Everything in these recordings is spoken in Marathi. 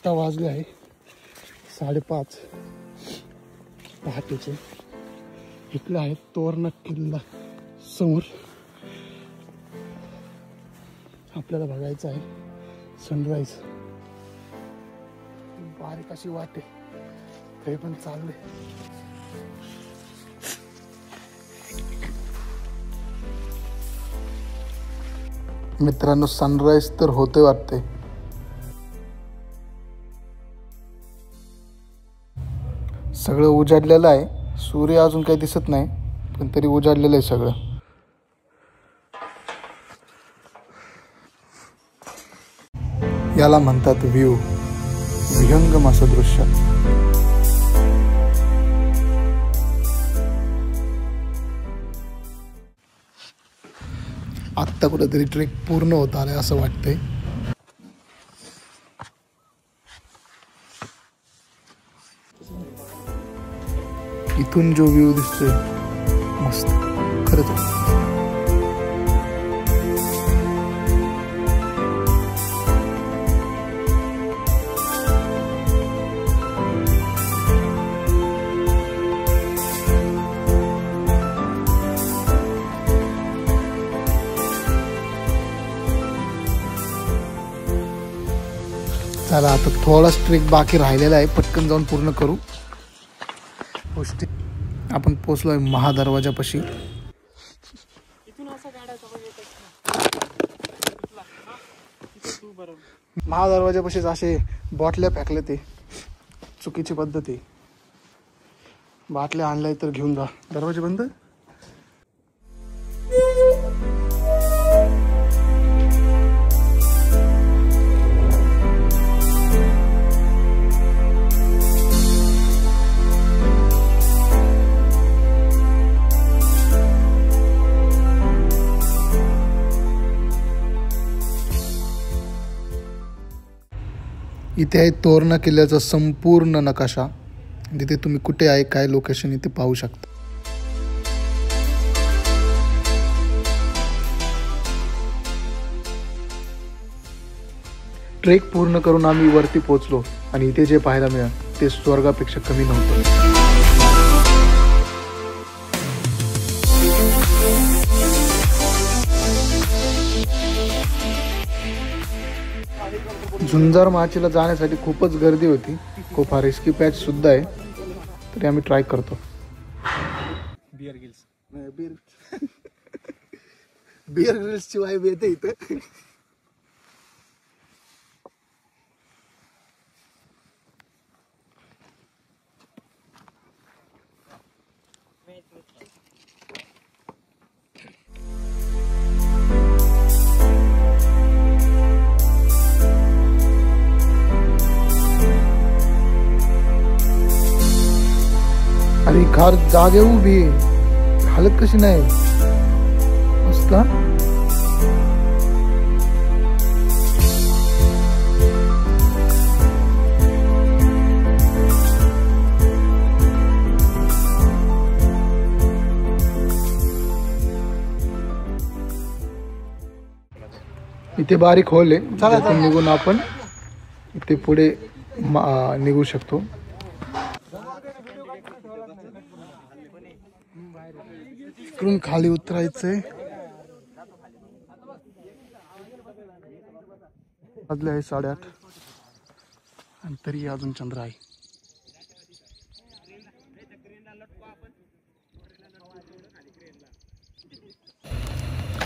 आत्ता वाजले आहे 5:30 पहाटेचे. इकडे आहे तोरणा किल्ला समोर. आपल्याला बघायचं आहे सनराईज. बारीक अशी वाटे तरी पण चालले. मित्रांनो सनराईज तर होते वाटते. सगळं उजाडलेलं आहे. सूर्य अजून काही दिसत नाही पण तरी उजाडलेलं आहे सगळं. याला म्हणतात व्ह्यू, विहंगम असं दृश्य. आत्ता कुठेतरी ट्रेक पूर्ण होत आलाय असं वाटतंय. इथून जो व्ह्यू दिसतोय मस्त खरंच. चला आता थोडाच ट्रेक बाकी राहिलेला आहे, पटकन जाऊन पूर्ण करू. गोष्टी आपण पोचलोय महादरवाजापाशी. महादरवाजापाशीच असे बॉटल्या फेकले, ते चुकीची पद्धत आहे. बाटल्या आणलाय तर घेऊन जा. दरवाजे बंद. इथे आहे तोरणा किल्ल्याचा संपूर्ण नकाशा. तिथे तुम्ही कुठे आहे, काय लोकेशन इथे पाहू शकता. ट्रेक पूर्ण करून आम्ही वरती पोहोचलो आणि इथे जे पाहायला मिळालं ते स्वर्गापेक्षा कमी नव्हतं. झुंजार माचीला जाण्यासाठी खूपच गर्दी होती. खूप हा रिस्की पॅच सुद्धा आहे, तरी आम्ही ट्राय करतो. बिअर ग्रिल्सची वाईब येते इथं. अरे कार जागे उभी, हालत कशी नाही मस्त. इथे बारीक होल आहे, त्यातून निघून आपण इथे पुढे निघू शकतो. इकडून खाली उतरायचंय. वाजले आहे 8:30 आणि तरी अजून चंद्र आहे.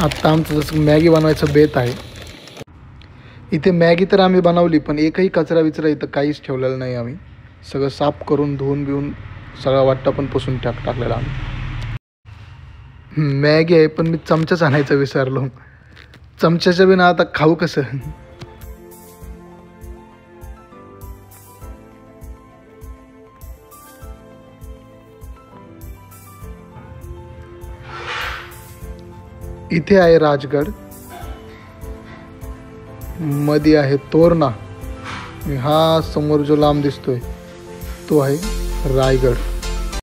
आता आमचं जसं मॅगी बनवायचं बेत आहे. इथे मॅगी तर आम्ही बनवली पण एकही कचरा विचरा इथं काहीच ठेवलेलं नाही. आम्ही सगळं साफ करून धुवून बिवून सगळा वाटा पण पुसून टाकलेला आम्ही. मॅगी आहे पण मी चमचाच आणायचा विसरलो. चमच्याच्या बिना आता खाऊ कसं. इथे आहे राजगड, मध्ये आहे तोरणा, हा समोर जो लांब दिसतोय तो आहे रायगड.